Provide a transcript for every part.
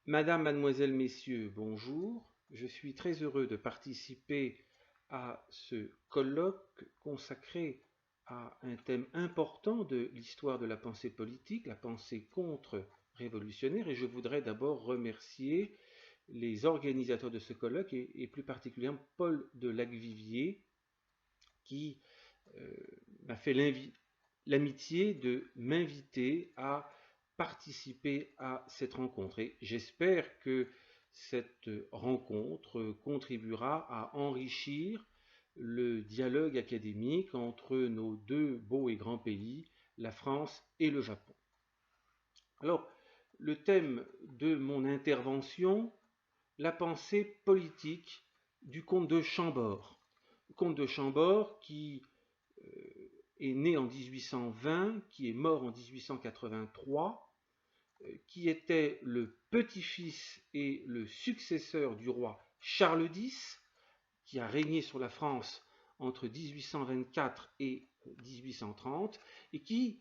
Madame, mademoiselle, messieurs, bonjour. Je suis très heureux de participer à ce colloque consacré à un thème important de l'histoire de la pensée politique, la pensée contre-révolutionnaire, et je voudrais d'abord remercier les organisateurs de ce colloque et plus particulièrement Paul de Lacvivier qui m'a fait l'amitié de m'inviter à participer à cette rencontre. Et j'espère que cette rencontre contribuera à enrichir le dialogue académique entre nos deux beaux et grands pays, la France et le Japon. Alors, le thème de mon intervention, la pensée politique du comte de Chambord. Le comte de Chambord qui est né en 1820, qui est mort en 1883, qui était le petit-fils et le successeur du roi Charles X, qui a régné sur la France entre 1824 et 1830, et qui,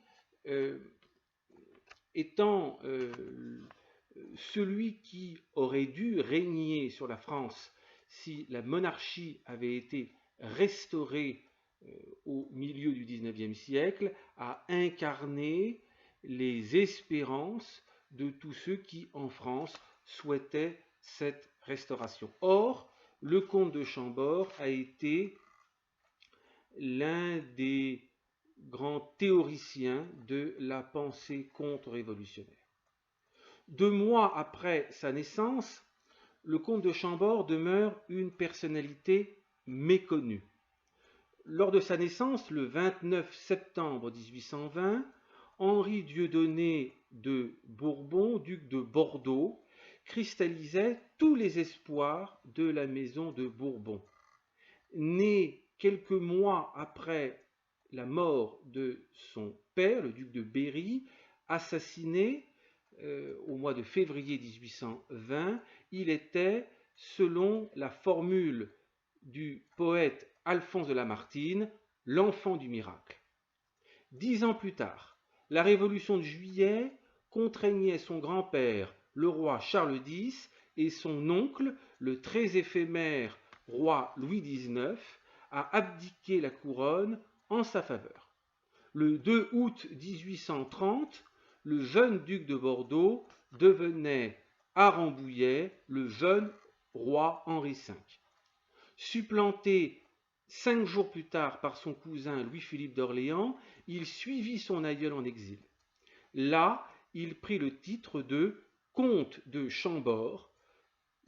étant celui qui aurait dû régner sur la France si la monarchie avait été restaurée au milieu du XIXe siècle, a incarné les espérances de tous ceux qui, en France, souhaitaient cette restauration. Or, le comte de Chambord a été l'un des grands théoriciens de la pensée contre-révolutionnaire. 2 mois après sa naissance, le comte de Chambord demeure une personnalité méconnue. Lors de sa naissance, le 29 septembre 1820, Henri Dieudonné de Bourbon, duc de Bordeaux, cristallisait tous les espoirs de la maison de Bourbon. Né quelques mois après la mort de son père, le duc de Berry, assassiné au mois de février 1820, il était, selon la formule du poète Alphonse de Lamartine, l'enfant du miracle. 10 ans plus tard, la Révolution de Juillet contraignait son grand-père, le roi Charles X, et son oncle, le très éphémère roi Louis XIX, à abdiquer la couronne en sa faveur. Le 2 août 1830, le jeune duc de Bordeaux devenait à Rambouillet le jeune roi Henri V. Supplanté 5 jours plus tard par son cousin Louis-Philippe d'Orléans, il suivit son aïeul en exil. Là, il prit le titre de comte de Chambord,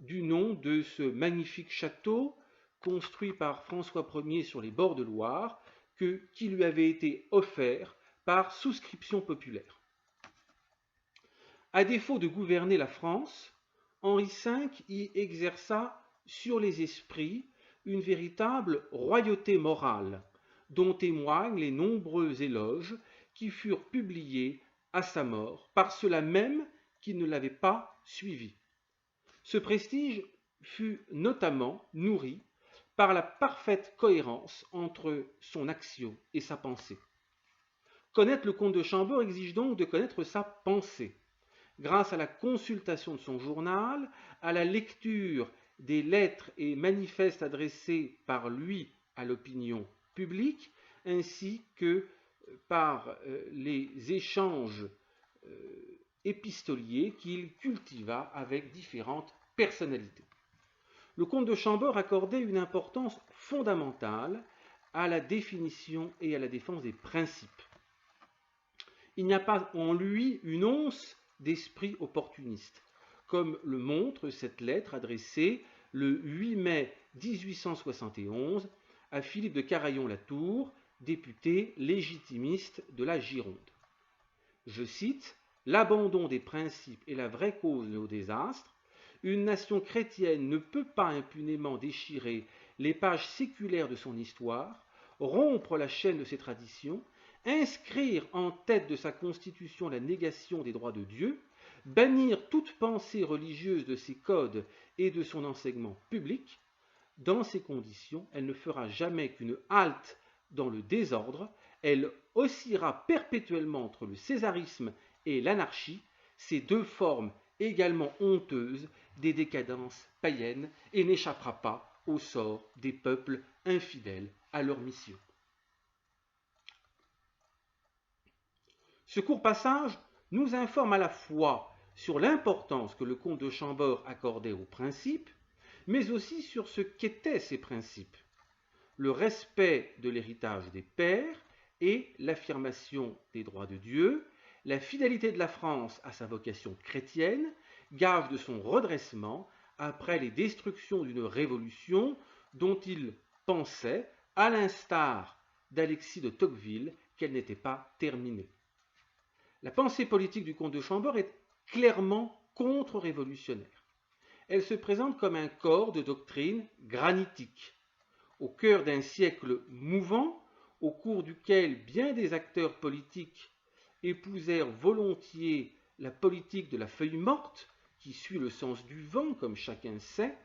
du nom de ce magnifique château construit par François Ier sur les bords de Loire, qui lui avait été offert par souscription populaire. À défaut de gouverner la France, Henri V y exerça sur les esprits une véritable royauté morale, dont témoignent les nombreux éloges qui furent publiés à sa mort par ceux-là même qui ne l'avaient pas suivi. Ce prestige fut notamment nourri par la parfaite cohérence entre son action et sa pensée. Connaître le comte de Chambord exige donc de connaître sa pensée. Grâce à la consultation de son journal, à la lecture des lettres et manifestes adressés par lui à l'opinion publique, ainsi que par les échanges épistoliers qu'il cultiva avec différentes personnalités. Le comte de Chambord accordait une importance fondamentale à la définition et à la défense des principes. Il n'y a pas en lui une once d'esprit opportuniste, comme le montre cette lettre adressée le 8 mai 1871 à Philippe de Carayon-Latour, député légitimiste de la Gironde. Je cite, « L'abandon des principes est la vraie cause de nos désastres. Une nation chrétienne ne peut pas impunément déchirer les pages séculaires de son histoire, rompre la chaîne de ses traditions, inscrire en tête de sa constitution la négation des droits de Dieu, bannir toute pensée religieuse de ses codes et de son enseignement public. Dans ces conditions, elle ne fera jamais qu'une halte dans le désordre, elle oscillera perpétuellement entre le césarisme et l'anarchie, ces deux formes également honteuse des décadences païennes et n'échappera pas au sort des peuples infidèles à leur mission. Ce court passage nous informe à la fois sur l'importance que le comte de Chambord accordait aux principes, mais aussi sur ce qu'étaient ces principes: le respect de l'héritage des pères et l'affirmation des droits de Dieu, la fidélité de la France à sa vocation chrétienne, gage de son redressement après les destructions d'une révolution dont il pensait, à l'instar d'Alexis de Tocqueville, qu'elle n'était pas terminée. La pensée politique du comte de Chambord est clairement contre-révolutionnaire. Elle se présente comme un corps de doctrine granitique, au cœur d'un siècle mouvant, au cours duquel bien des acteurs politiques épousèrent volontiers la politique de la feuille morte, qui suit le sens du vent, comme chacun sait.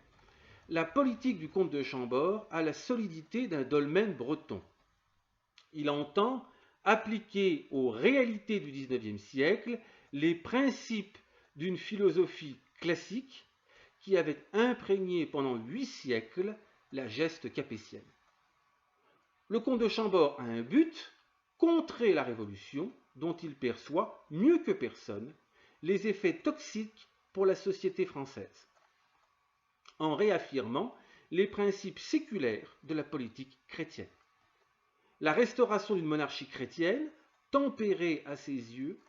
La politique du comte de Chambord a la solidité d'un dolmen breton. Il entend appliquer aux réalités du XIXe siècle les principes d'une philosophie classique qui avait imprégné pendant 8 siècles la geste capétienne. Le comte de Chambord a un but: contrer la Révolution, dont il perçoit, mieux que personne, les effets toxiques pour la société française, en réaffirmant les principes séculaires de la politique chrétienne. La restauration d'une monarchie chrétienne, tempérée à ses yeux,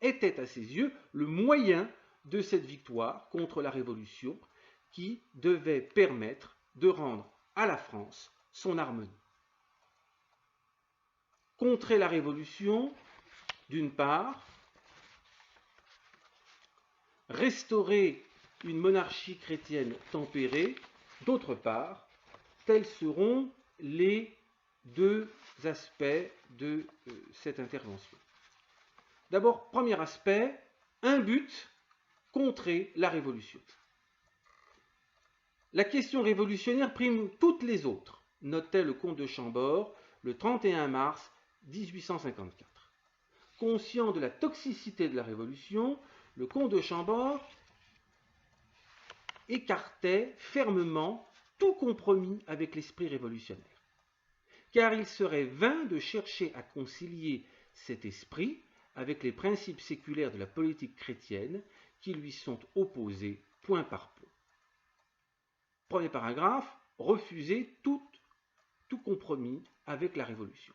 était à ses yeux le moyen de cette victoire contre la Révolution qui devait permettre de rendre à la France son harmonie. Contrer la Révolution, d'une part, restaurer une monarchie chrétienne tempérée, d'autre part, tels seront les deux aspects de cette intervention. D'abord, premier aspect, un but: contrer la Révolution. La question révolutionnaire prime toutes les autres, notait le comte de Chambord le 31 mars 1854. Conscient de la toxicité de la Révolution, le comte de Chambord écartait fermement tout compromis avec l'esprit révolutionnaire, car il serait vain de chercher à concilier cet esprit avec les principes séculaires de la politique chrétienne qui lui sont opposés point par point. Premier paragraphe, refuser tout compromis avec la Révolution.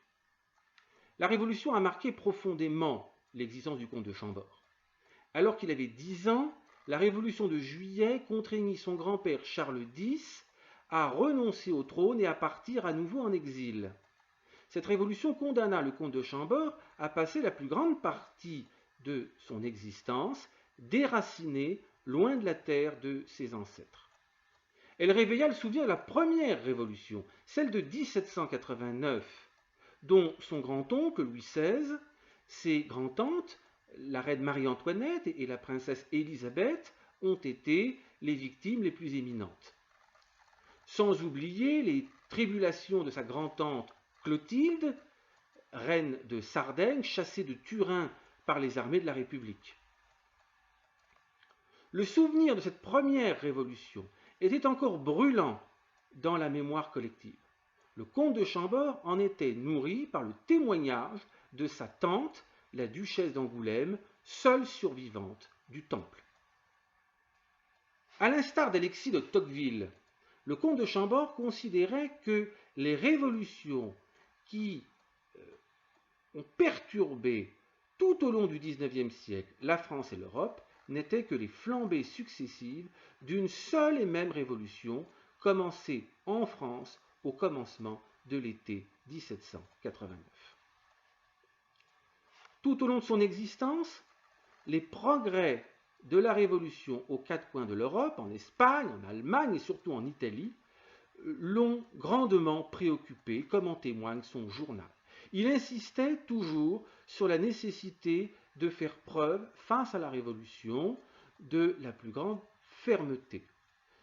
La Révolution a marqué profondément l'existence du comte de Chambord. Alors qu'il avait 10 ans, la Révolution de Juillet contraignit son grand-père Charles X à renoncer au trône et à partir à nouveau en exil. Cette révolution condamna le comte de Chambord à passer la plus grande partie de son existence déraciné, loin de la terre de ses ancêtres. Elle réveilla le souvenir de la première révolution, celle de 1789, dont son grand-oncle Louis XVI, ses grands-tantes, la reine Marie-Antoinette et la princesse Élisabeth, ont été les victimes les plus éminentes. Sans oublier les tribulations de sa grand-tante Clotilde, reine de Sardaigne, chassée de Turin par les armées de la République. Le souvenir de cette première révolution était encore brûlant dans la mémoire collective. Le comte de Chambord en était nourri par le témoignage de sa tante, la duchesse d'Angoulême, seule survivante du Temple. À l'instar d'Alexis de Tocqueville, le comte de Chambord considérait que les révolutions qui ont perturbé tout au long du XIXe siècle la France et l'Europe n'étaient que les flambées successives d'une seule et même révolution commencée en France au commencement de l'été 1789. Tout au long de son existence, les progrès de la Révolution aux quatre coins de l'Europe, en Espagne, en Allemagne et surtout en Italie, l'ont grandement préoccupé, comme en témoigne son journal. Il insistait toujours sur la nécessité de faire preuve, face à la Révolution, de la plus grande fermeté.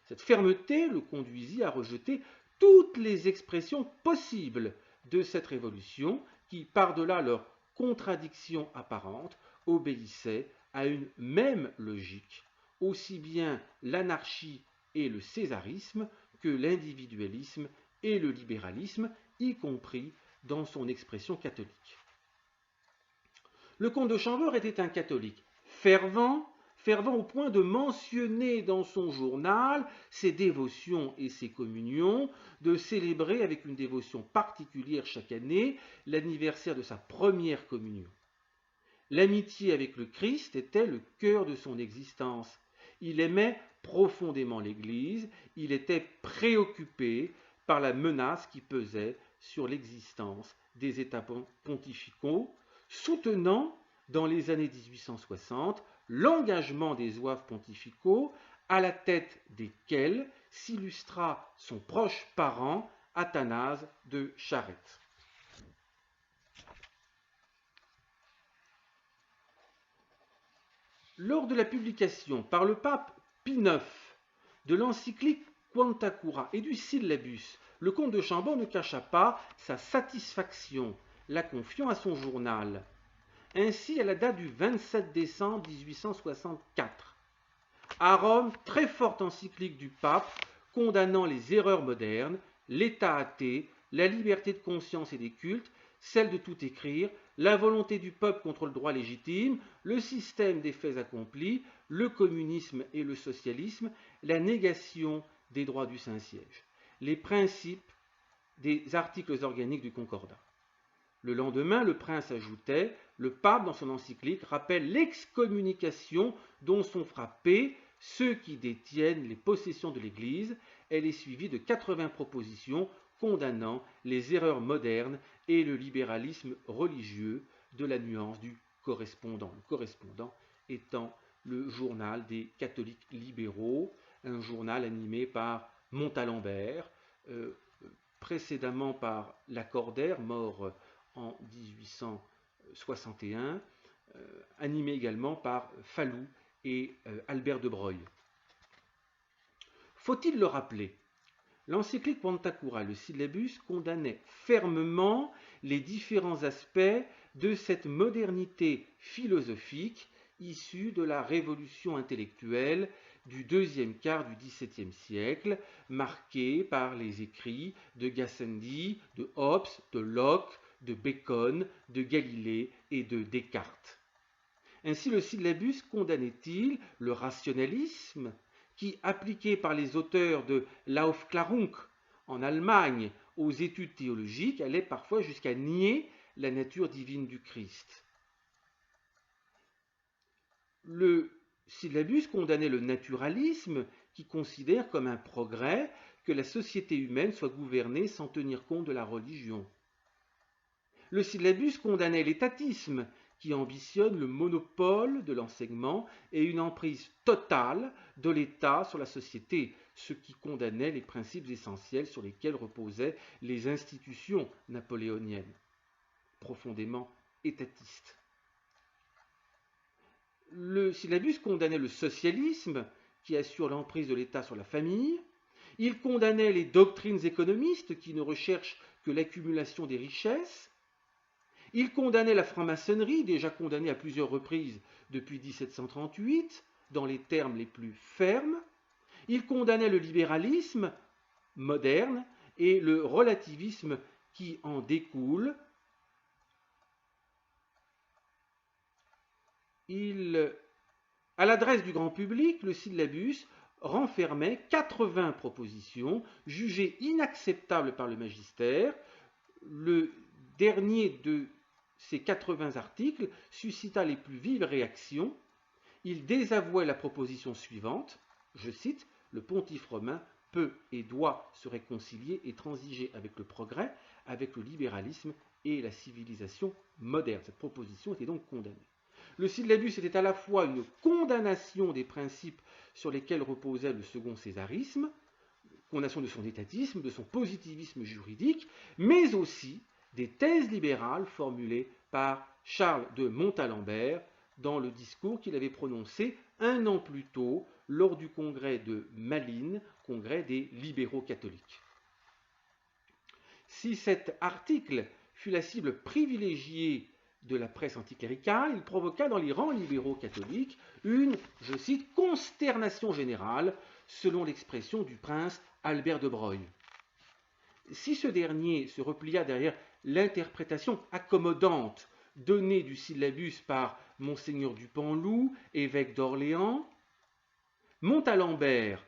Cette fermeté le conduisit à rejeter toutes les expressions possibles de cette Révolution qui, par-delà leur contradiction apparente, obéissait à une même logique, aussi bien l'anarchie et le césarisme que l'individualisme et le libéralisme, y compris dans son expression catholique. Le comte de Chambord était un catholique fervent au point de mentionner dans son journal ses dévotions et ses communions, de célébrer avec une dévotion particulière chaque année l'anniversaire de sa première communion. L'amitié avec le Christ était le cœur de son existence. Il aimait profondément l'Église, il était préoccupé par la menace qui pesait sur l'existence des États pontificaux, soutenant dans les années 1860 l'engagement des zouaves pontificaux, à la tête desquels s'illustra son proche parent Athanase de Charette. Lors de la publication par le pape Pie IX de l'encyclique Quanta Cura et du syllabus, le comte de Chambord ne cacha pas sa satisfaction, la confiant à son journal. Ainsi, à la date du 27 décembre 1864, à Rome, très forte encyclique du pape condamnant les erreurs modernes, l'état athée, la liberté de conscience et des cultes, celle de tout écrire, la volonté du peuple contre le droit légitime, le système des faits accomplis, le communisme et le socialisme, la négation des droits du Saint-Siège, les principes des articles organiques du Concordat. Le lendemain, le prince ajoutait, le pape dans son encyclique rappelle l'excommunication dont sont frappés ceux qui détiennent les possessions de l'Église. Elle est suivie de 80 propositions condamnant les erreurs modernes et le libéralisme religieux de la nuance du correspondant. Le correspondant étant le journal des catholiques libéraux, un journal animé par Montalembert, précédemment par Lacordaire, mort en 1861, animé également par Falloux et Albert de Broglie. Faut-il le rappeler, l'encyclique Quanta Cura, le syllabus, condamnait fermement les différents aspects de cette modernité philosophique issue de la révolution intellectuelle du deuxième quart du XVIIe siècle, marquée par les écrits de Gassendi, de Hobbes, de Locke, de Bacon, de Galilée et de Descartes. Ainsi, le syllabus condamnait-il le rationalisme qui, appliqué par les auteurs de l'Aufklärung en Allemagne aux études théologiques, allait parfois jusqu'à nier la nature divine du Christ. Le syllabus condamnait le naturalisme qui considère comme un progrès que la société humaine soit gouvernée sans tenir compte de la religion. Le syllabus condamnait l'étatisme qui ambitionne le monopole de l'enseignement et une emprise totale de l'État sur la société, ce qui condamnait les principes essentiels sur lesquels reposaient les institutions napoléoniennes, profondément étatistes. Le syllabus condamnait le socialisme qui assure l'emprise de l'État sur la famille. Il condamnait les doctrines économistes qui ne recherchent que l'accumulation des richesses. Il condamnait la franc-maçonnerie, déjà condamnée à plusieurs reprises depuis 1738, dans les termes les plus fermes. Il condamnait le libéralisme moderne et le relativisme qui en découle. À l'adresse du grand public, le syllabus renfermait 80 propositions jugées inacceptables par le magistère. Le dernier de ces 80 articles suscita les plus vives réactions. Il désavouait la proposition suivante, je cite, « Le pontife romain peut et doit se réconcilier et transiger avec le progrès, avec le libéralisme et la civilisation moderne. » Cette proposition était donc condamnée. Le syllabus était à la fois une condamnation des principes sur lesquels reposait le second césarisme, condamnation de son étatisme, de son positivisme juridique, mais aussi des thèses libérales formulées par Charles de Montalembert dans le discours qu'il avait prononcé un an plus tôt lors du congrès de Malines, congrès des libéraux catholiques. Si cet article fut la cible privilégiée de la presse anticléricale, il provoqua dans les rangs libéraux catholiques une, je cite, consternation générale, selon l'expression du prince Albert de Broglie. Si ce dernier se replia derrière l'interprétation accommodante donnée du syllabus par Monseigneur du Panloup, évêque d'Orléans, Montalembert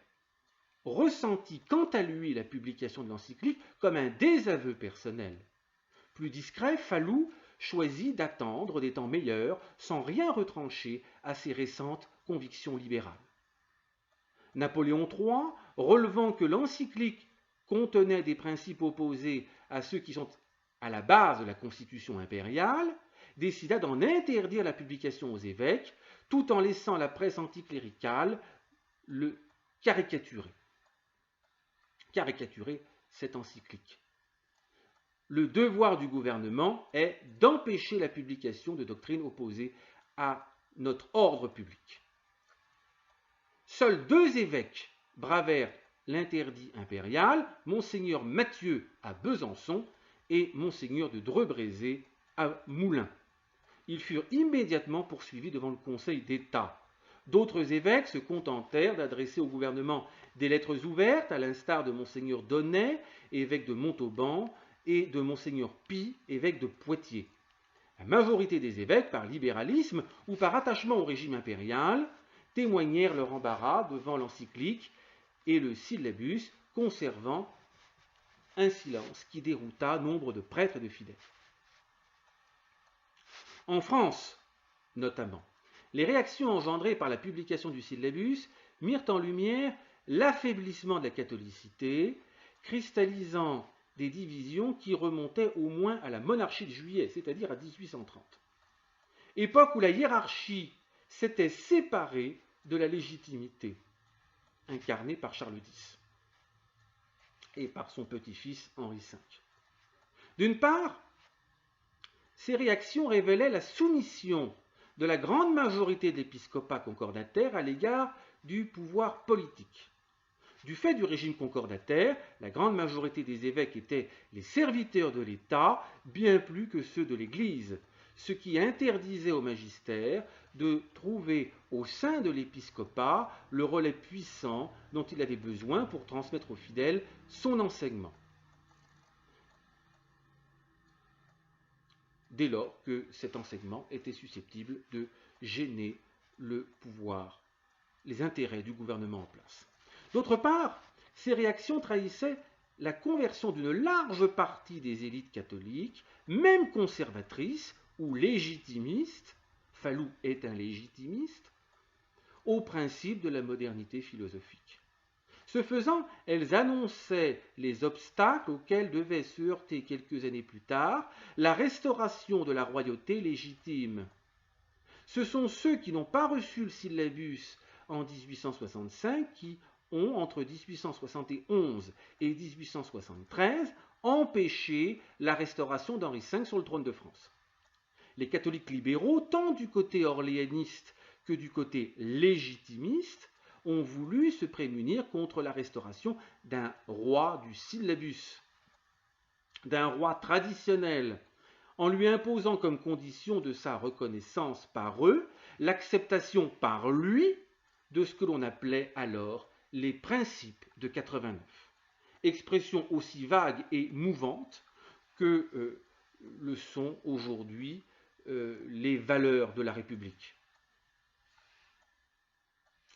ressentit quant à lui la publication de l'encyclique comme un désaveu personnel. Plus discret, Falloux choisit d'attendre des temps meilleurs sans rien retrancher à ses récentes convictions libérales. Napoléon III, relevant que l'encyclique contenait des principes opposés à ceux qui sont à la base de la constitution impériale, décida d'en interdire la publication aux évêques, tout en laissant la presse anticléricale le caricaturer cette encyclique. Le devoir du gouvernement est d'empêcher la publication de doctrines opposées à notre ordre public. Seuls 2 évêques bravèrent l'interdit impérial, Monseigneur Mathieu à Besançon et Monseigneur de Dreux-Brézé à Moulins. Ils furent immédiatement poursuivis devant le Conseil d'État. D'autres évêques se contentèrent d'adresser au gouvernement des lettres ouvertes, à l'instar de Monseigneur Donnet, évêque de Montauban, et de Monseigneur Pie, évêque de Poitiers. La majorité des évêques, par libéralisme ou par attachement au régime impérial, témoignèrent leur embarras devant l'encyclique et le syllabus, conservant un silence qui dérouta nombre de prêtres et de fidèles. En France, notamment, les réactions engendrées par la publication du syllabus mirent en lumière l'affaiblissement de la catholicité, cristallisant des divisions qui remontaient au moins à la monarchie de Juillet, c'est-à-dire à 1830. Époque où la hiérarchie s'était séparée de la légitimité, incarnée par Charles X et par son petit-fils Henri V. D'une part, ces réactions révélaient la soumission de la grande majorité de l'épiscopat concordataire à l'égard du pouvoir politique. Du fait du régime concordataire, la grande majorité des évêques étaient les serviteurs de l'État, bien plus que ceux de l'Église, ce qui interdisait au magistère de trouver au sein de l'épiscopat le relais puissant dont il avait besoin pour transmettre aux fidèles son enseignement. Dès lors que cet enseignement était susceptible de gêner le pouvoir, les intérêts du gouvernement en place. D'autre part, ces réactions trahissaient la conversion d'une large partie des élites catholiques, même conservatrices ou légitimistes, Falloux est un légitimiste, au principe de la modernité philosophique. Ce faisant, elles annonçaient les obstacles auxquels devait se heurter quelques années plus tard la restauration de la royauté légitime. Ce sont ceux qui n'ont pas reçu le syllabus en 1865 qui ont, entre 1871 et 1873, empêché la restauration d'Henri V sur le trône de France. Les catholiques libéraux, tant du côté orléaniste que du côté légitimiste, ont voulu se prémunir contre la restauration d'un roi du syllabus, d'un roi traditionnel, en lui imposant comme condition de sa reconnaissance par eux l'acceptation par lui de ce que l'on appelait alors les principes de 89, expression aussi vague et mouvante que le sont aujourd'hui les valeurs de la République.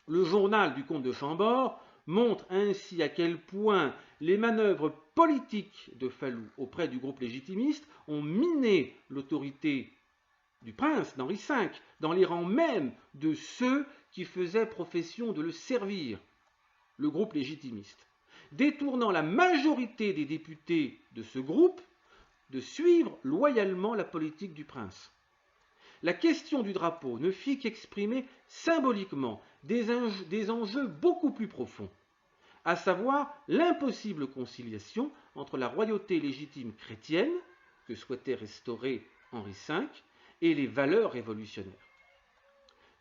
Le journal du comte de Chambord montre ainsi à quel point les manœuvres politiques de Falloux auprès du groupe légitimiste ont miné l'autorité du prince d'Henri V dans les rangs même de ceux qui faisaient profession de le servir, le groupe légitimiste, détournant la majorité des députés de ce groupe de suivre loyalement la politique du prince. La question du drapeau ne fit qu'exprimer symboliquement des enjeux beaucoup plus profonds, à savoir l'impossible conciliation entre la royauté légitime chrétienne, que souhaitait restaurer Henri V, et les valeurs révolutionnaires.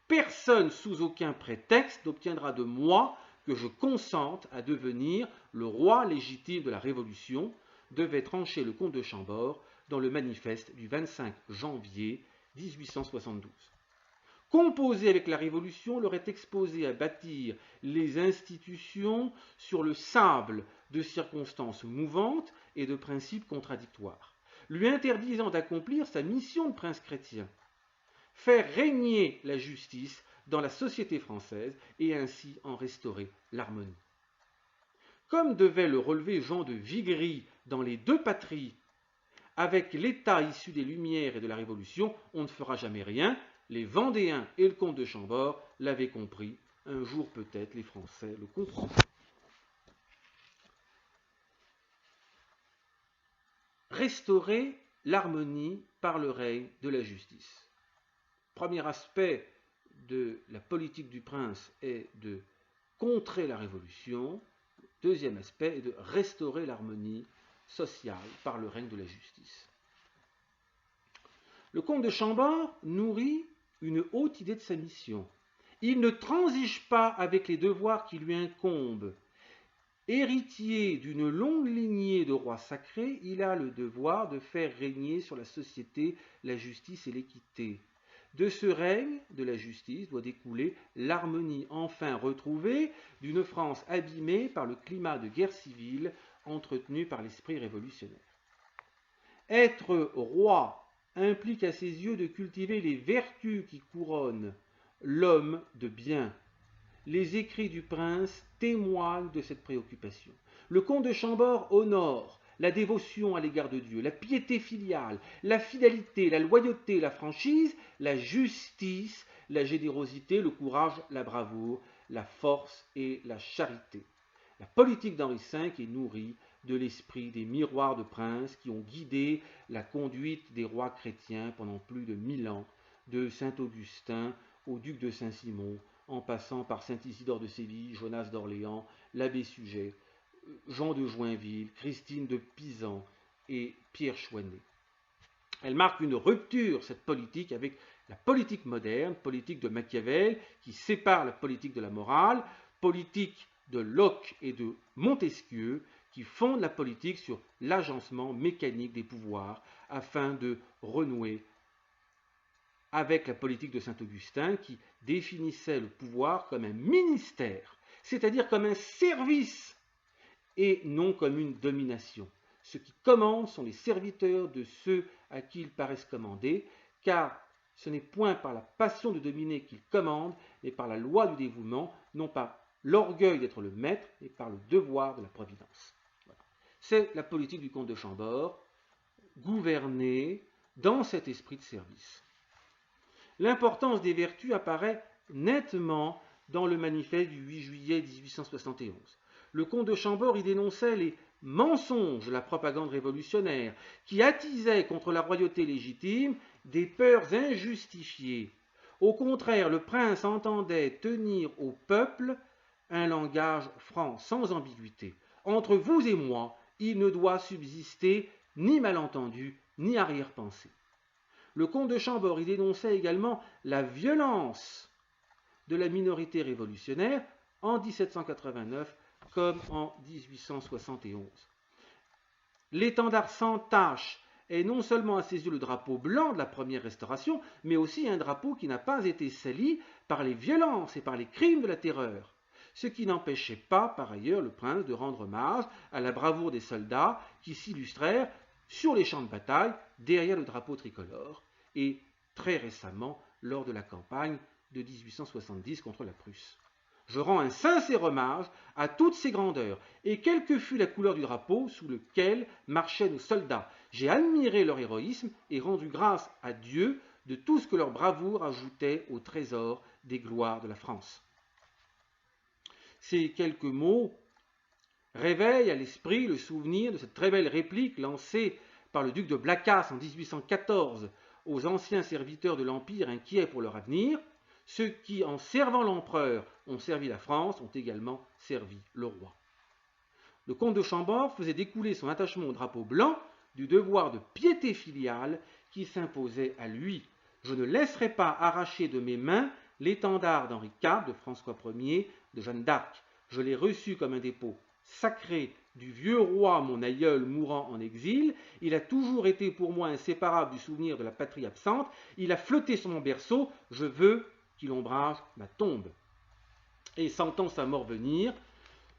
Personne, sous aucun prétexte, n'obtiendra de moi que je consente à devenir le roi légitime de la Révolution, devait trancher le comte de Chambord dans le manifeste du 25 janvier 1872. Composer avec la Révolution l'aurait exposé à bâtir les institutions sur le sable de circonstances mouvantes et de principes contradictoires, lui interdisant d'accomplir sa mission de prince chrétien, faire régner la justice dans la société française et ainsi en restaurer l'harmonie. Comme devait le relever Jean de Vigry dans Les Deux Patries, avec l'État issu des Lumières et de la Révolution, on ne fera jamais rien. Les Vendéens et le comte de Chambord l'avaient compris. Un jour peut-être les Français le comprendront. Restaurer l'harmonie par le règne de la justice. Premier aspect de la politique du prince est de contrer la Révolution. Deuxième aspect est de restaurer l'harmonie sociale par le règne de la justice. Le comte de Chambord nourrit une haute idée de sa mission. Il ne transige pas avec les devoirs qui lui incombent. Héritier d'une longue lignée de rois sacrés, il a le devoir de faire régner sur la société la justice et l'équité. De ce règne de la justice doit découler l'harmonie enfin retrouvée d'une France abîmée par le climat de guerre civile entretenu par l'esprit révolutionnaire. Être roi implique à ses yeux de cultiver les vertus qui couronnent l'homme de bien. Les écrits du prince témoignent de cette préoccupation. Le comte de Chambord honore la dévotion à l'égard de Dieu, la piété filiale, la fidélité, la loyauté, la franchise, la justice, la générosité, le courage, la bravoure, la force et la charité. La politique d'Henri V est nourrie de l'esprit des miroirs de princes qui ont guidé la conduite des rois chrétiens pendant plus de 1000 ans, de saint Augustin au duc de Saint-Simon, en passant par saint Isidore de Séville, Jonas d'Orléans, l'abbé Suger, Jean de Joinville, Christine de Pisan et Pierre Chouanet. Elle marque une rupture, cette politique, avec la politique moderne, politique de Machiavel, qui sépare la politique de la morale, politique de Locke et de Montesquieu, qui fonde la politique sur l'agencement mécanique des pouvoirs afin de renouer avec la politique de Saint-Augustin qui définissait le pouvoir comme un ministère, c'est-à-dire comme un service et non comme une domination. Ceux qui commandent sont les serviteurs de ceux à qui ils paraissent commander, car ce n'est point par la passion de dominer qu'ils commandent, mais par la loi du dévouement, non par l'orgueil d'être le maître, mais par le devoir de la providence. Voilà. C'est la politique du comte de Chambord, gouvernée dans cet esprit de service. L'importance des vertus apparaît nettement dans le manifeste du 8 juillet 1871. Le comte de Chambord y dénonçait les mensonges de la propagande révolutionnaire qui attisait contre la royauté légitime des peurs injustifiées. Au contraire, le prince entendait tenir au peuple un langage franc, sans ambiguïté. Entre vous et moi, il ne doit subsister ni malentendu, ni arrière-pensée. Le comte de Chambord y dénonçait également la violence de la minorité révolutionnaire en 1789 comme en 1871. L'étendard sans tache est non seulement à ses yeux le drapeau blanc de la première restauration, mais aussi un drapeau qui n'a pas été sali par les violences et par les crimes de la terreur. Ce qui n'empêchait pas, par ailleurs, le prince de rendre hommage à la bravoure des soldats qui s'illustrèrent sur les champs de bataille derrière le drapeau tricolore et très récemment lors de la campagne de 1870 contre la Prusse. Je rends un sincère hommage à toutes ces grandeurs, et quelle que fût la couleur du drapeau sous lequel marchaient nos soldats, j'ai admiré leur héroïsme et rendu grâce à Dieu de tout ce que leur bravoure ajoutait au trésor des gloires de la France. Ces quelques mots réveillent à l'esprit le souvenir de cette très belle réplique lancée par le duc de Blacas en 1814 aux anciens serviteurs de l'Empire inquiets pour leur avenir. Ceux qui, en servant l'empereur, ont servi la France, ont également servi le roi. Le comte de Chambord faisait découler son attachement au drapeau blanc du devoir de piété filiale qui s'imposait à lui. Je ne laisserai pas arracher de mes mains l'étendard d'Henri IV, de François Ier, de Jeanne d'Arc. Je l'ai reçu comme un dépôt sacré du vieux roi, mon aïeul mourant en exil. Il a toujours été pour moi inséparable du souvenir de la patrie absente. Il a flotté sur mon berceau. Je veux qu'il ombrage ma tombe. Et sentant sa mort venir,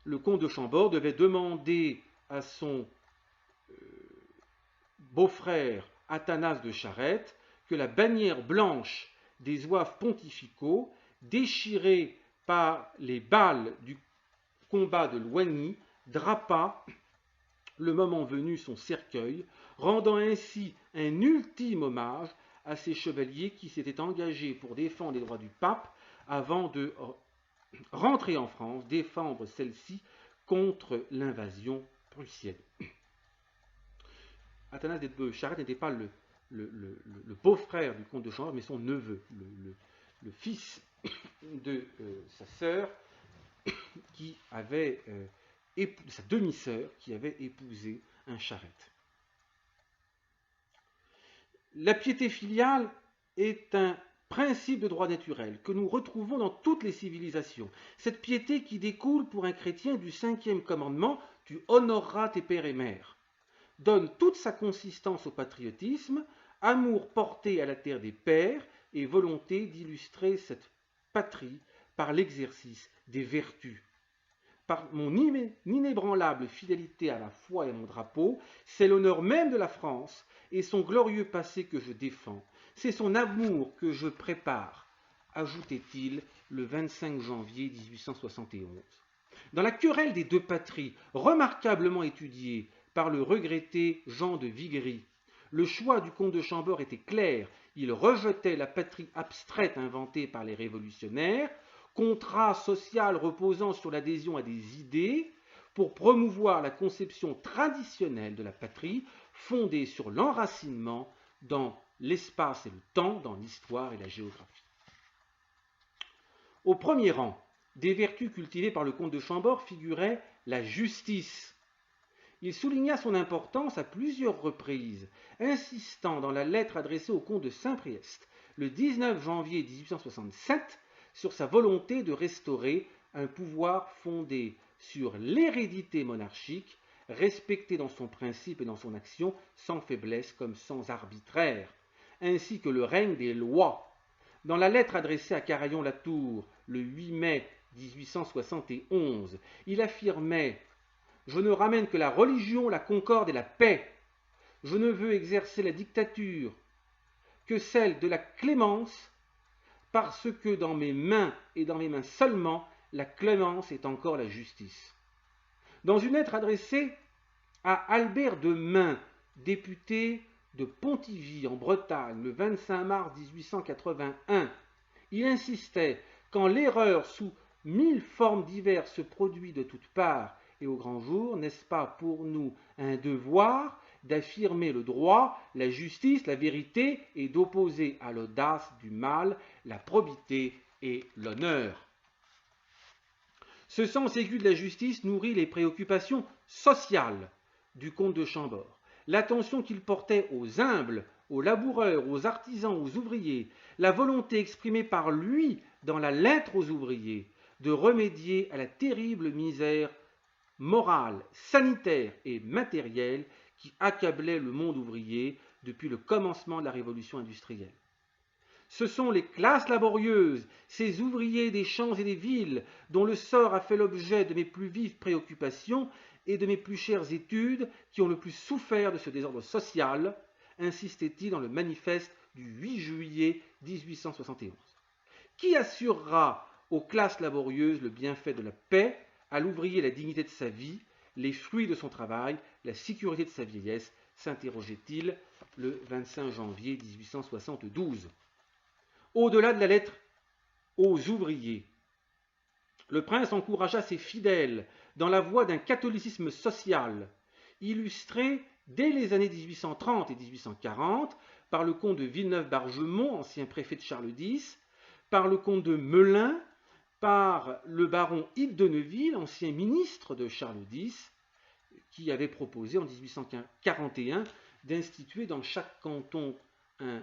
le comte de Chambord devait demander à son beau-frère Athanase de Charette que la bannière blanche des zouaves pontificaux, déchirée par les balles du combat de Loigny, drapât le moment venu son cercueil, rendant ainsi un ultime hommage à ces chevaliers qui s'étaient engagés pour défendre les droits du pape avant de rentrer en France, défendre celle-ci contre l'invasion prussienne. Athanase de Charette n'était pas le beau-frère du comte de Chambord, mais son neveu, le fils de sa sœur, qui avait sa demi-sœur, qui avait épousé un Charette. La piété filiale est un principe de droit naturel que nous retrouvons dans toutes les civilisations. Cette piété qui découle pour un chrétien du 5e commandement, tu honoreras tes pères et mères, donne toute sa consistance au patriotisme, amour porté à la terre des pères et volonté d'illustrer cette patrie par l'exercice des vertus. Par mon inébranlable fidélité à la foi et à mon drapeau, c'est l'honneur même de la France et son glorieux passé que je défends. C'est son amour que je prépare, ajoutait-il le 25 janvier 1871. Dans la querelle des deux patries, remarquablement étudiée par le regretté Jean de Vigry, le choix du comte de Chambord était clair. Il rejetait la patrie abstraite inventée par les révolutionnaires, contrat social reposant sur l'adhésion à des idées, pour promouvoir la conception traditionnelle de la patrie, fondée sur l'enracinement dans l'espace et le temps, dans l'histoire et la géographie. Au premier rang des vertus cultivées par le comte de Chambord figurait la justice. Il souligna son importance à plusieurs reprises, insistant dans la lettre adressée au comte de Saint-Priest le 19 janvier 1867 sur sa volonté de restaurer un pouvoir fondé sur l'hérédité monarchique, respecté dans son principe et dans son action, sans faiblesse comme sans arbitraire, ainsi que le règne des lois. Dans la lettre adressée à Carayon-Latour le 8 mai 1871, il affirmait « Je ne ramène que la religion, la concorde et la paix. Je ne veux exercer la dictature que celle de la clémence, parce que dans mes mains et dans mes mains seulement, la clémence est encore la justice. » Dans une lettre adressée à Albert de Main, député de Pontivy en Bretagne le 25 mars 1881, il insistait « Quand l'erreur sous 1000 formes diverses se produit de toutes parts et au grand jour, n'est-ce pas pour nous un devoir d'affirmer le droit, la justice, la vérité et d'opposer à l'audace du mal la probité et l'honneur ?» Ce sens aigu de la justice nourrit les préoccupations sociales du comte de Chambord. L'attention qu'il portait aux humbles, aux laboureurs, aux artisans, aux ouvriers, la volonté exprimée par lui dans la lettre aux ouvriers de remédier à la terrible misère morale, sanitaire et matérielle qui accablait le monde ouvrier depuis le commencement de la révolution industrielle. Ce sont les classes laborieuses, ces ouvriers des champs et des villes, dont le sort a fait l'objet de mes plus vives préoccupations et de mes plus chères études, qui ont le plus souffert de ce désordre social, insistait-il dans le manifeste du 8 juillet 1871. Qui assurera aux classes laborieuses le bienfait de la paix, à l'ouvrier la dignité de sa vie, les fruits de son travail, la sécurité de sa vieillesse, s'interrogeait-il le 25 janvier 1872. Au-delà de la lettre aux ouvriers, le prince encouragea ses fidèles dans la voie d'un catholicisme social, illustré dès les années 1830 et 1840 par le comte de Villeneuve-Bargemont, ancien préfet de Charles X, par le comte de Melun, par le baron Hippolyte de Neuville, ancien ministre de Charles X, qui avait proposé en 1841 d'instituer dans chaque canton un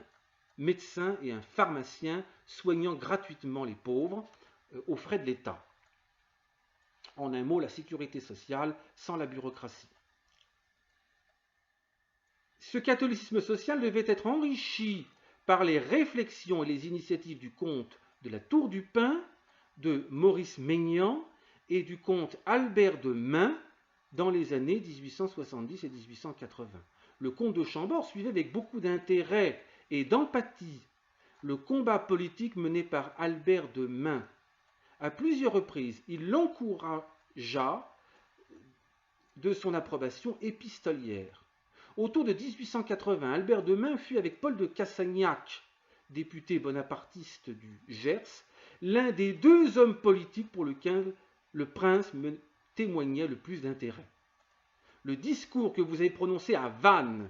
médecin et un pharmacien soignant gratuitement les pauvres aux frais de l'État. En un mot, la sécurité sociale sans la bureaucratie. Ce catholicisme social devait être enrichi par les réflexions et les initiatives du comte de la Tour du Pin, de Maurice Maignan et du comte Albert de Mun dans les années 1870 et 1880. Le comte de Chambord suivait avec beaucoup d'intérêt et d'empathie le combat politique mené par Albert de Mun. À plusieurs reprises, il l'encouragea de son approbation épistolière. Autour de 1880, Albert de Mun fut avec Paul de Cassagnac, député bonapartiste du Gers, l'un des deux hommes politiques pour lesquels le prince me témoignait le plus d'intérêt. Le discours que vous avez prononcé à Vannes,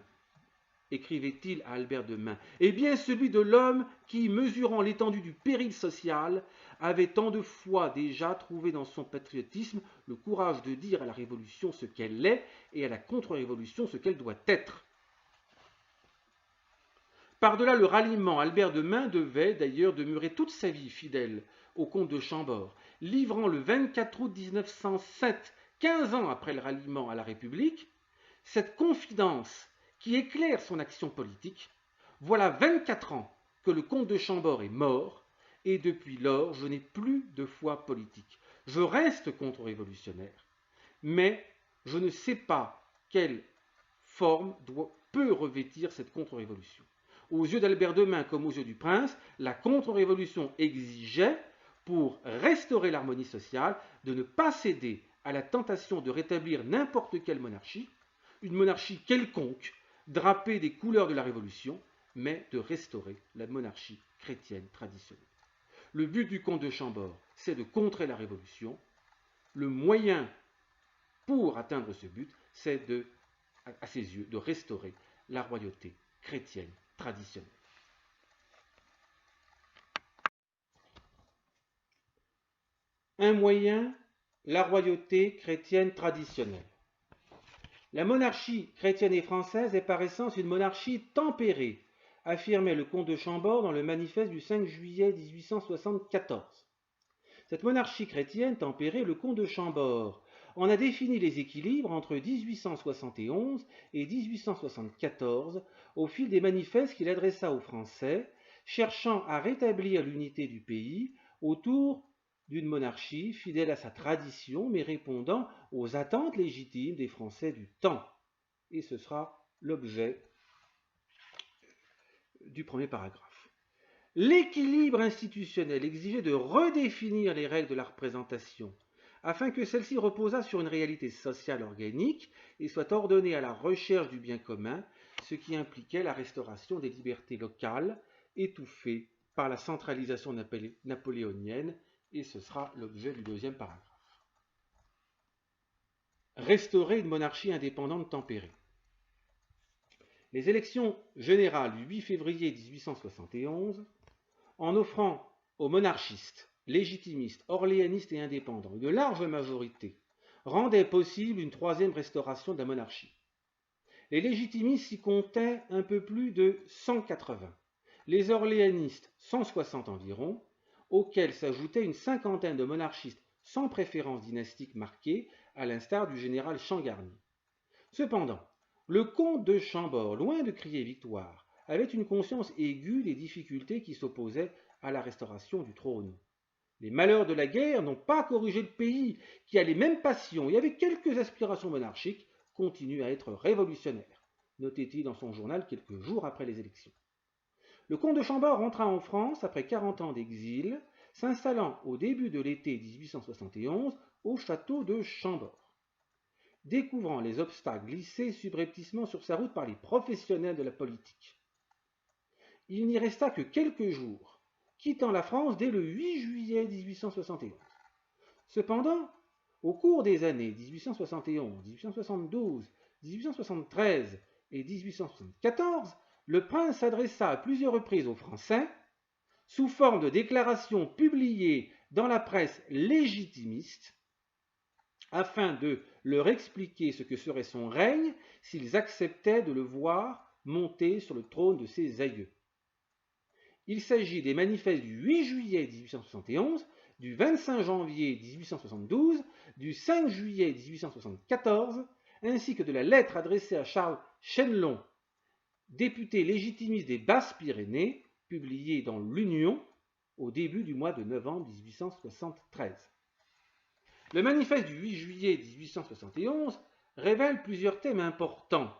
écrivait-il à Albert de Mun, est bien celui de l'homme qui, mesurant l'étendue du péril social, avait tant de fois déjà trouvé dans son patriotisme le courage de dire à la Révolution ce qu'elle est et à la contre-révolution ce qu'elle doit être. Par-delà le ralliement, Albert de Mun devait d'ailleurs demeurer toute sa vie fidèle au comte de Chambord, livrant le 24 août 1907, 15 ans après le ralliement à la République, cette confidence qui éclaire son action politique. Voilà 24 ans que le comte de Chambord est mort, et depuis lors, je n'ai plus de foi politique. Je reste contre-révolutionnaire, mais je ne sais pas quelle forme peut revêtir cette contre-révolution. Aux yeux d'Albert de Mun comme aux yeux du prince, la contre-révolution exigeait, pour restaurer l'harmonie sociale, de ne pas céder à la tentation de rétablir n'importe quelle monarchie, une monarchie quelconque, drapée des couleurs de la Révolution, mais de restaurer la monarchie chrétienne traditionnelle. Le but du comte de Chambord, c'est de contrer la Révolution. Le moyen pour atteindre ce but, c'est à ses yeux, de restaurer la royauté chrétienne traditionnelle. Un moyen, la royauté chrétienne traditionnelle. La monarchie chrétienne et française est par essence une monarchie tempérée, affirmait le comte de Chambord dans le manifeste du 5 juillet 1874. Cette monarchie chrétienne tempérée, le comte de Chambord en a défini les équilibres entre 1871 et 1874 au fil des manifestes qu'il adressa aux Français, cherchant à rétablir l'unité du pays autour d'une monarchie fidèle à sa tradition, mais répondant aux attentes légitimes des Français du temps. Et ce sera l'objet du premier paragraphe. L'équilibre institutionnel exigeait de redéfinir les règles de la représentation, afin que celle-ci reposât sur une réalité sociale organique et soit ordonnée à la recherche du bien commun, ce qui impliquait la restauration des libertés locales, étouffées par la centralisation napoléonienne, et ce sera l'objet du deuxième paragraphe. Restaurer une monarchie indépendante tempérée. Les élections générales du 8 février 1871, en offrant aux monarchistes, légitimistes, orléanistes et indépendants une large majorité, rendaient possible une troisième restauration de la monarchie. Les légitimistes y comptaient un peu plus de 180, les orléanistes 160 environ, auxquels s'ajoutait une cinquantaine de monarchistes sans préférence dynastique marquée, à l'instar du général Changarnier. Cependant, le comte de Chambord, loin de crier victoire, avait une conscience aiguë des difficultés qui s'opposaient à la restauration du trône. Les malheurs de la guerre n'ont pas corrigé le pays, qui a les mêmes passions et avec quelques aspirations monarchiques, continue à être révolutionnaire, notait-il dans son journal quelques jours après les élections. Le comte de Chambord rentra en France après 40 ans d'exil, s'installant au début de l'été 1871 au château de Chambord. Découvrant les obstacles glissés subrepticement sur sa route par les professionnels de la politique. Il n'y resta que quelques jours, quittant la France dès le 8 juillet 1871. Cependant, au cours des années 1871, 1872, 1873 et 1874, le prince s'adressa à plusieurs reprises aux Français, sous forme de déclarations publiées dans la presse légitimiste, afin de leur expliquer ce que serait son règne s'ils acceptaient de le voir monter sur le trône de ses aïeux. Il s'agit des manifestes du 8 juillet 1871, du 25 janvier 1872, du 5 juillet 1874, ainsi que de la lettre adressée à Charles Chenelon, député légitimiste des Basses-Pyrénées, publiée dans l'Union au début du mois de novembre 1873. Le manifeste du 8 juillet 1871 révèle plusieurs thèmes importants.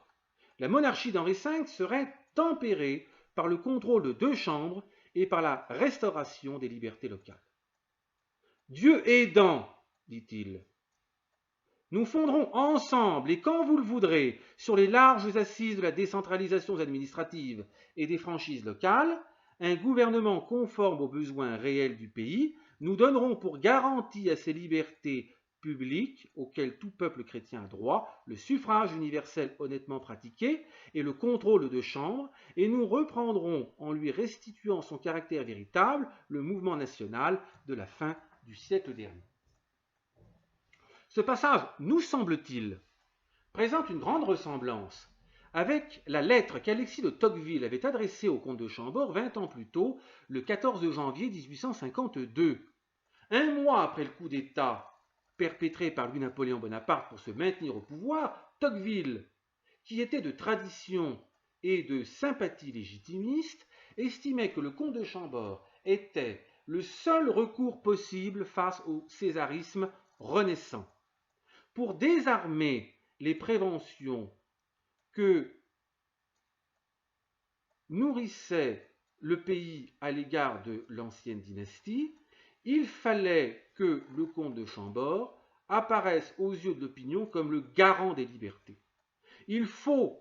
La monarchie d'Henri V serait tempérée par le contrôle de 2 chambres et par la restauration des libertés locales. Dieu aidant, dit-il, nous fonderons ensemble et quand vous le voudrez sur les larges assises de la décentralisation administrative et des franchises locales, un gouvernement conforme aux besoins réels du pays. Nous donnerons pour garantie à ces libertés publiques auxquelles tout peuple chrétien a droit, le suffrage universel honnêtement pratiqué et le contrôle de 2 chambres, et nous reprendrons, en lui restituant son caractère véritable, le mouvement national de la fin du siècle dernier. Ce passage, nous semble-t-il, présente une grande ressemblance avec la lettre qu'Alexis de Tocqueville avait adressée au comte de Chambord 20 ans plus tôt, le 14 janvier 1852. Un mois après le coup d'État perpétré par Louis-Napoléon Bonaparte pour se maintenir au pouvoir, Tocqueville, qui était de tradition et de sympathie légitimiste, estimait que le comte de Chambord était le seul recours possible face au césarisme renaissant. Pour désarmer les préventions que nourrissait le pays à l'égard de l'ancienne dynastie, il fallait que le comte de Chambord apparaisse aux yeux de l'opinion comme le garant des libertés. Il faut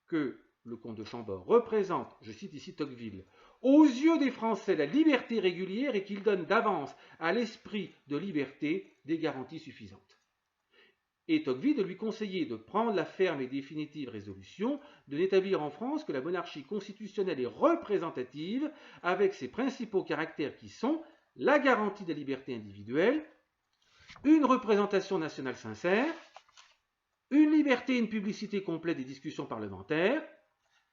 que le comte de Chambord représente, je cite ici Tocqueville, aux yeux des Français la liberté régulière et qu'il donne d'avance à l'esprit de liberté des garanties suffisantes. Et Tocqueville de lui conseiller de prendre la ferme et définitive résolution de n'établir en France que la monarchie constitutionnelle et représentative avec ses principaux caractères qui sont la garantie de la liberté individuelle, une représentation nationale sincère, une liberté et une publicité complète des discussions parlementaires,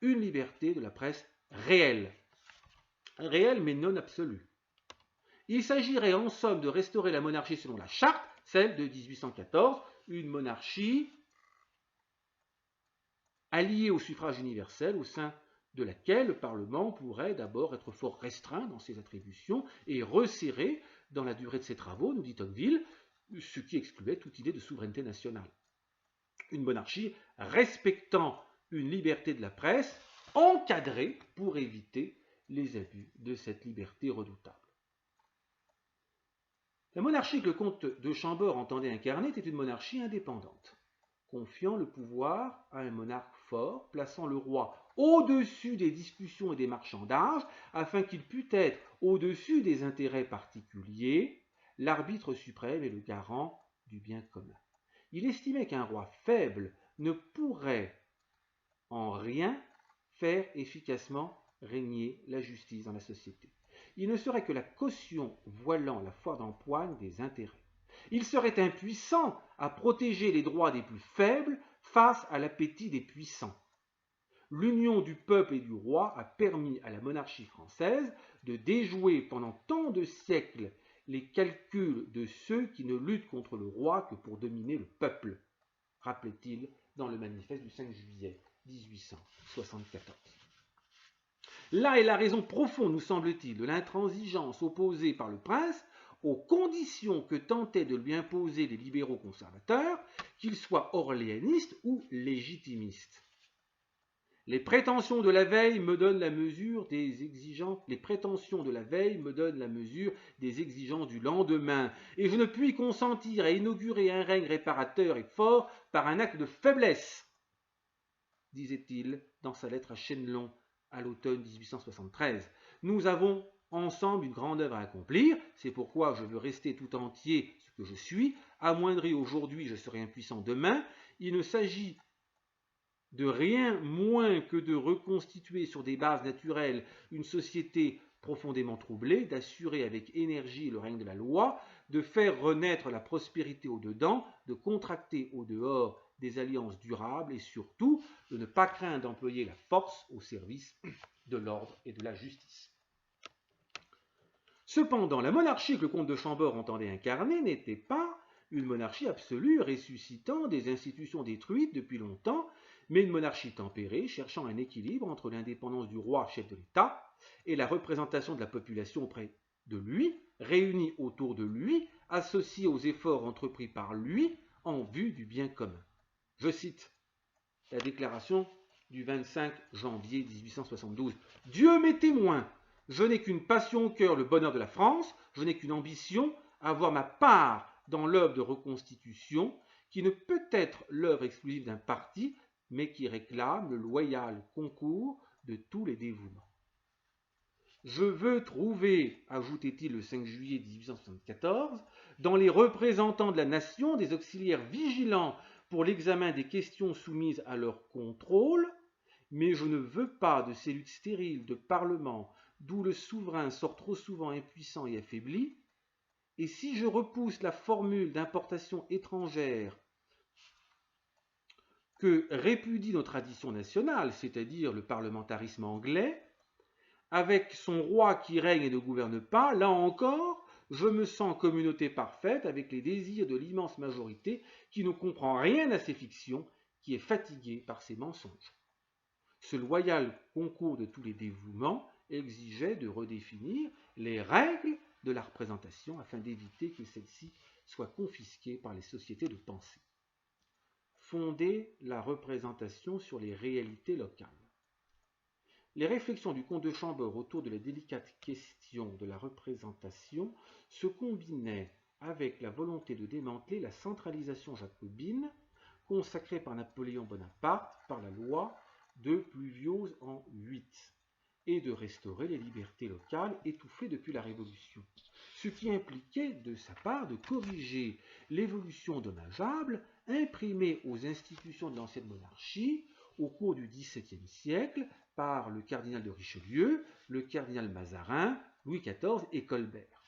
une liberté de la presse réelle. Réelle mais non absolue. Il s'agirait en somme de restaurer la monarchie selon la charte, celle de 1814, une monarchie alliée au suffrage universel au sein de laquelle le Parlement pourrait d'abord être fort restreint dans ses attributions et resserré dans la durée de ses travaux, nous dit Tocqueville, ce qui excluait toute idée de souveraineté nationale. Une monarchie respectant une liberté de la presse encadrée pour éviter les abus de cette liberté redoutable. La monarchie que le comte de Chambord entendait incarner était une monarchie indépendante, confiant le pouvoir à un monarque fort, plaçant le roi au-dessus des discussions et des marchandages, afin qu'il pût être, au-dessus des intérêts particuliers, l'arbitre suprême et le garant du bien commun. Il estimait qu'un roi faible ne pourrait en rien faire efficacement régner la justice dans la société. Il ne serait que la caution voilant la foire d'empoigne des intérêts. Il serait impuissant à protéger les droits des plus faibles face à l'appétit des puissants. L'union du peuple et du roi a permis à la monarchie française de déjouer pendant tant de siècles les calculs de ceux qui ne luttent contre le roi que pour dominer le peuple, rappelait-il dans le manifeste du 5 juillet 1874. Là est la raison profonde, nous semble-t-il, de l'intransigeance opposée par le prince aux conditions que tentaient de lui imposer les libéraux conservateurs, qu'ils soient orléanistes ou légitimistes. Les prétentions de la veille me donnent la mesure des exigences. Les prétentions de la veille me donnent la mesure des exigences du lendemain, et je ne puis consentir à inaugurer un règne réparateur et fort par un acte de faiblesse, disait-il dans sa lettre à Chenelon à l'automne 1873. Nous avons ensemble une grande œuvre à accomplir, c'est pourquoi je veux rester tout entier ce que je suis, amoindri aujourd'hui, je serai impuissant demain. Il ne s'agit de rien moins que de reconstituer sur des bases naturelles une société profondément troublée, d'assurer avec énergie le règne de la loi, de faire renaître la prospérité au-dedans, de contracter au-dehors des alliances durables et surtout de ne pas craindre d'employer la force au service de l'ordre et de la justice. Cependant, la monarchie que le comte de Chambord entendait incarner n'était pas une monarchie absolue ressuscitant des institutions détruites depuis longtemps, mais une monarchie tempérée, cherchant un équilibre entre l'indépendance du roi, chef de l'État, et la représentation de la population auprès de lui, réunie autour de lui, associée aux efforts entrepris par lui en vue du bien commun. Je cite la déclaration du 25 janvier 1872. « Dieu m'est témoin, je n'ai qu'une passion au cœur, le bonheur de la France, je n'ai qu'une ambition, avoir ma part dans l'œuvre de reconstitution, qui ne peut être l'œuvre exclusive d'un parti, mais qui réclame le loyal concours de tous les dévouements. Je veux trouver, ajoutait-il le 5 juillet 1874, dans les représentants de la nation des auxiliaires vigilants pour l'examen des questions soumises à leur contrôle, mais je ne veux pas de ces luttes stériles de parlement d'où le souverain sort trop souvent impuissant et affaibli, et si je repousse la formule d'importation étrangère que répudie nos traditions nationales, c'est-à-dire le parlementarisme anglais, avec son roi qui règne et ne gouverne pas, là encore, je me sens communauté parfaite avec les désirs de l'immense majorité qui ne comprend rien à ces fictions, qui est fatiguée par ces mensonges. Ce loyal concours de tous les dévouements exigeait de redéfinir les règles de la représentation afin d'éviter que celle-ci soit confisquée par les sociétés de pensée. Fonder la représentation sur les réalités locales. Les réflexions du comte de Chambord autour de la délicate question de la représentation se combinaient avec la volonté de démanteler la centralisation jacobine consacrée par Napoléon Bonaparte par la loi de Pluviose en 8 et de restaurer les libertés locales étouffées depuis la Révolution, ce qui impliquait de sa part de corriger l'évolution dommageable imprimée aux institutions de l'ancienne monarchie au cours du XVIIe siècle par le cardinal de Richelieu, le cardinal Mazarin, Louis XIV et Colbert.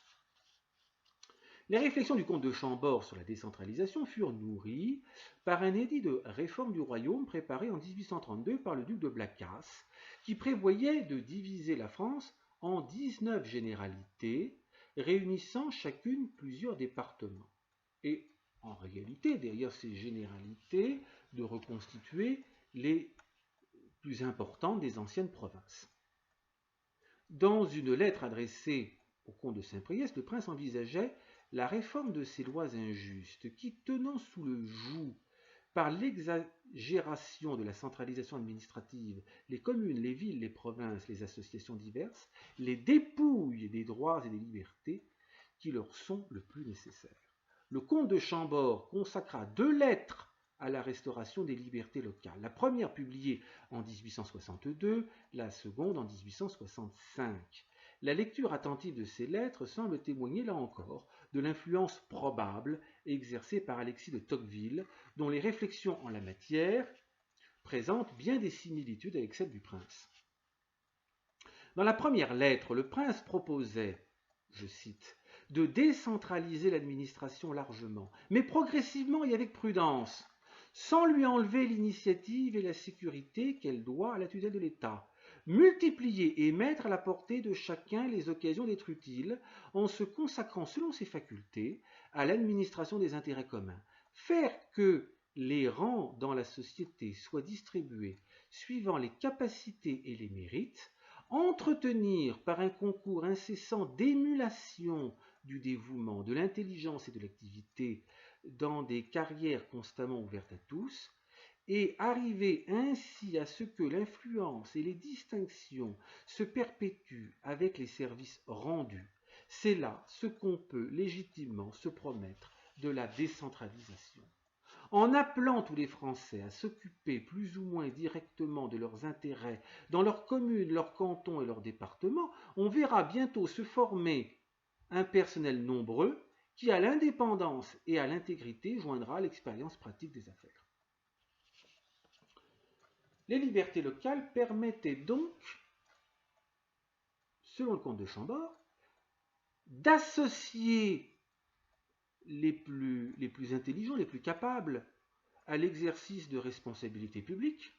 Les réflexions du comte de Chambord sur la décentralisation furent nourries par un édit de réforme du royaume préparé en 1832 par le duc de Blacas, qui prévoyait de diviser la France en 19 généralités, réunissant chacune plusieurs départements. Et en réalité, derrière ces généralités, de reconstituer les plus importantes des anciennes provinces. Dans une lettre adressée au comte de Saint-Priest, le prince envisageait la réforme de ces lois injustes qui, tenant sous le joug par l'exagération de la centralisation administrative, les communes, les villes, les provinces, les associations diverses, les dépouillent des droits et des libertés qui leur sont le plus nécessaires. Le comte de Chambord consacra 2 lettres à la restauration des libertés locales. La première publiée en 1862, la seconde en 1865. La lecture attentive de ces lettres semble témoigner, là encore, de l'influence probable exercée par Alexis de Tocqueville, dont les réflexions en la matière présentent bien des similitudes avec celles du prince. Dans la première lettre, le prince proposait, je cite, de décentraliser l'administration largement, mais progressivement et avec prudence, sans lui enlever l'initiative et la sécurité qu'elle doit à la tutelle de l'État. Multiplier et mettre à la portée de chacun les occasions d'être utile en se consacrant selon ses facultés à l'administration des intérêts communs. Faire que les rangs dans la société soient distribués suivant les capacités et les mérites, entretenir par un concours incessant d'émulation du dévouement, de l'intelligence et de l'activité dans des carrières constamment ouvertes à tous, et arriver ainsi à ce que l'influence et les distinctions se perpétuent avec les services rendus. C'est là ce qu'on peut légitimement se promettre de la décentralisation. En appelant tous les Français à s'occuper plus ou moins directement de leurs intérêts dans leurs communes, leurs cantons et leurs départements, on verra bientôt se former un personnel nombreux qui, à l'indépendance et à l'intégrité, joindra l'expérience pratique des affaires. Les libertés locales permettaient donc, selon le comte de Chambord, d'associer les plus intelligents, les plus capables à l'exercice de responsabilités publiques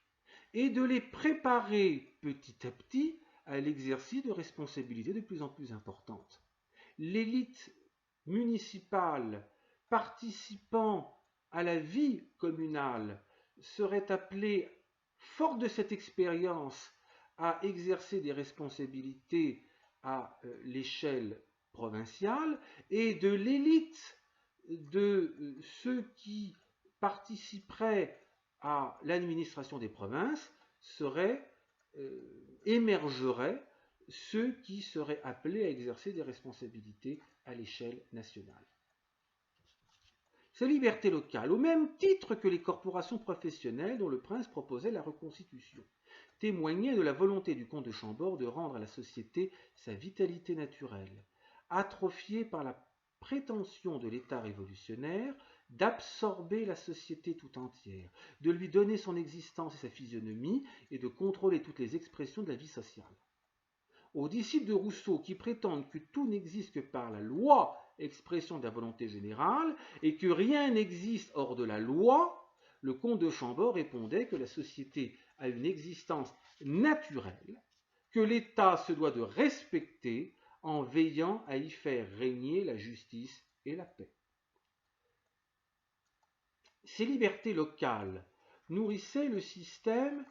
et de les préparer petit à petit à l'exercice de responsabilités de plus en plus importantes. l'élite municipale participant à la vie communale serait appelée, forte de cette expérience, à exercer des responsabilités à l'échelle provinciale, et de l'élite de ceux qui participeraient à l'administration des provinces émergeraient ceux qui seraient appelés à exercer des responsabilités à l'échelle nationale. Ces libertés locales, au même titre que les corporations professionnelles dont le prince proposait la reconstitution, témoignaient de la volonté du comte de Chambord de rendre à la société sa vitalité naturelle, atrophiée par la prétention de l'État révolutionnaire d'absorber la société tout entière, de lui donner son existence et sa physionomie, et de contrôler toutes les expressions de la vie sociale. Aux disciples de Rousseau qui prétendent que tout n'existe que par la loi, expression de la volonté générale, et que rien n'existe hors de la loi, le comte de Chambord répondait que la société a une existence naturelle, que l'État se doit de respecter en veillant à y faire régner la justice et la paix. Ces libertés locales nourrissaient le système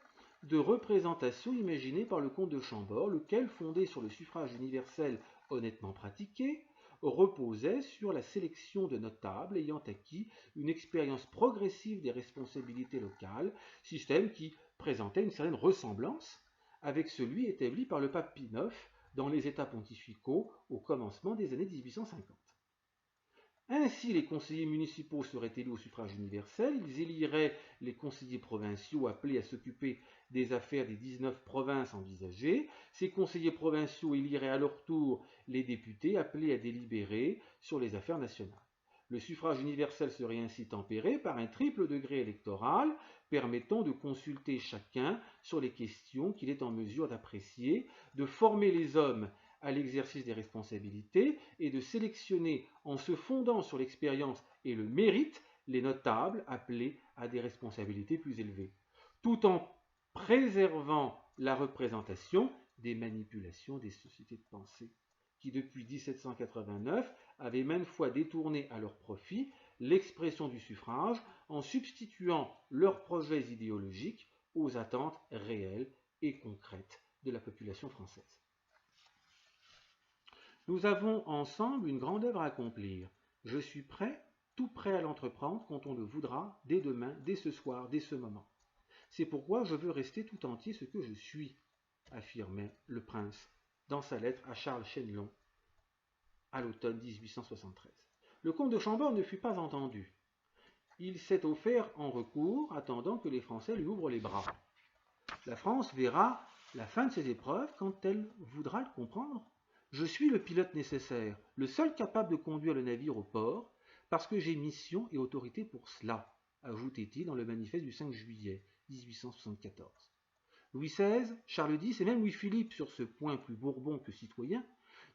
de représentation imaginé par le comte de Chambord, lequel, fondé sur le suffrage universel honnêtement pratiqué, reposait sur la sélection de notables ayant acquis une expérience progressive des responsabilités locales, système qui présentait une certaine ressemblance avec celui établi par le pape Pie IX dans les États pontificaux au commencement des années 1850. Ainsi, les conseillers municipaux seraient élus au suffrage universel, ils éliraient les conseillers provinciaux appelés à s'occuper des affaires des 19 provinces envisagées. Ces conseillers provinciaux éliraient à leur tour les députés appelés à délibérer sur les affaires nationales. Le suffrage universel serait ainsi tempéré par un triple degré électoral permettant de consulter chacun sur les questions qu'il est en mesure d'apprécier, de former les hommes à l'exercice des responsabilités et de sélectionner, en se fondant sur l'expérience et le mérite, les notables appelés à des responsabilités plus élevées, tout en préservant la représentation des manipulations des sociétés de pensée, qui depuis 1789 avaient maintes fois détourné à leur profit l'expression du suffrage en substituant leurs projets idéologiques aux attentes réelles et concrètes de la population française. Nous avons ensemble une grande œuvre à accomplir. Je suis prêt, tout prêt à l'entreprendre quand on le voudra, dès demain, dès ce soir, dès ce moment. C'est pourquoi je veux rester tout entier ce que je suis, affirmait le prince dans sa lettre à Charles Chesnelon à l'automne 1873. Le comte de Chambord ne fut pas entendu. Il s'est offert en recours, attendant que les Français lui ouvrent les bras. La France verra la fin de ses épreuves quand elle voudra le comprendre. Je suis le pilote nécessaire, le seul capable de conduire le navire au port, parce que j'ai mission et autorité pour cela, ajoutait-il dans le manifeste du 5 juillet 1874. Louis XVI, Charles X et même Louis-Philippe, sur ce point plus bourbon que citoyen,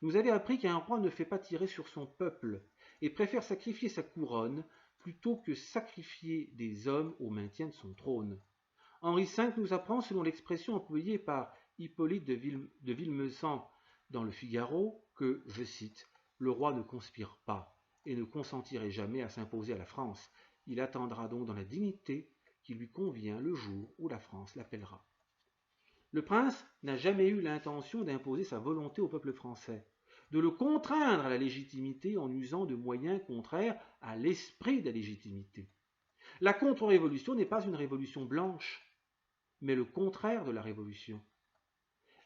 nous avaient appris qu'un roi ne fait pas tirer sur son peuple et préfère sacrifier sa couronne plutôt que sacrifier des hommes au maintien de son trône. Henri V nous apprend, selon l'expression employée par Hippolyte de Villemessant dans le Figaro, que, je cite, « le roi ne conspire pas et ne consentirait jamais à s'imposer à la France. Il attendra donc dans la dignité qui lui convient le jour où la France l'appellera. » Le prince n'a jamais eu l'intention d'imposer sa volonté au peuple français, de le contraindre à la légitimité en usant de moyens contraires à l'esprit de la légitimité. La contre-révolution n'est pas une révolution blanche, mais le contraire de la révolution.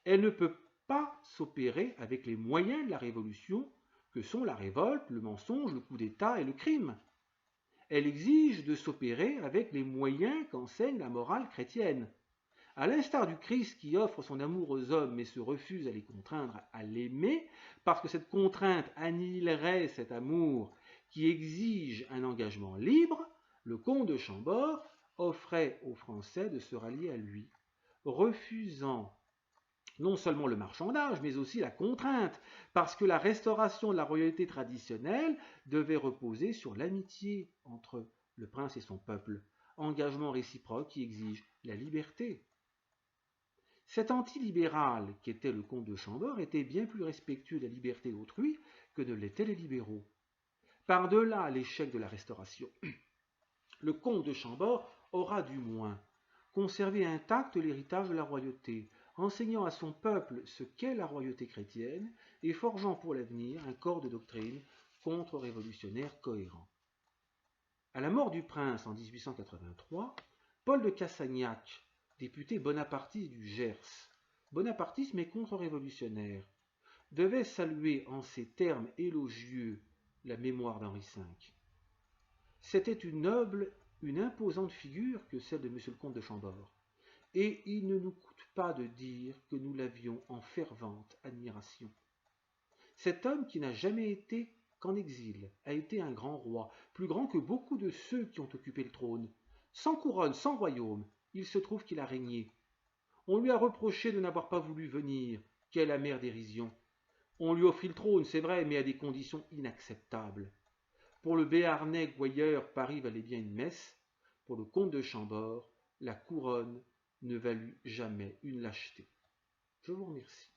Elle ne peut pas s'opérer avec les moyens de la révolution que sont la révolte, le mensonge, le coup d'État et le crime. Elle exige de s'opérer avec les moyens qu'enseigne la morale chrétienne. À l'instar du Christ qui offre son amour aux hommes mais se refuse à les contraindre à l'aimer, parce que cette contrainte annihilerait cet amour qui exige un engagement libre, le comte de Chambord offrait aux Français de se rallier à lui, refusant non seulement le marchandage, mais aussi la contrainte, parce que la restauration de la royauté traditionnelle devait reposer sur l'amitié entre le prince et son peuple, engagement réciproque qui exige la liberté. Cet antilibéral qu'était le comte de Chambord était bien plus respectueux de la liberté autrui que ne l'étaient les libéraux. Par-delà l'échec de la Restauration, le comte de Chambord aura du moins conservé intact l'héritage de la royauté, enseignant à son peuple ce qu'est la royauté chrétienne et forgeant pour l'avenir un corps de doctrine contre-révolutionnaire cohérent. À la mort du prince en 1883, Paul de Cassagnac, député bonapartiste du Gers, bonapartiste mais contre-révolutionnaire, devait saluer en ces termes élogieux la mémoire d'Henri V. C'était une noble, une imposante figure que celle de M. le comte de Chambord, et il ne nous coûte pas de dire que nous l'avions en fervente admiration. Cet homme qui n'a jamais été qu'en exil a été un grand roi, plus grand que beaucoup de ceux qui ont occupé le trône. Sans couronne, sans royaume, il se trouve qu'il a régné. On lui a reproché de n'avoir pas voulu venir. Quelle amère dérision! On lui offrit le trône, c'est vrai, mais à des conditions inacceptables. Pour le Béarnais gouailleur, Paris valait bien une messe. Pour le comte de Chambord, la couronne ne valut jamais une lâcheté. Je vous remercie.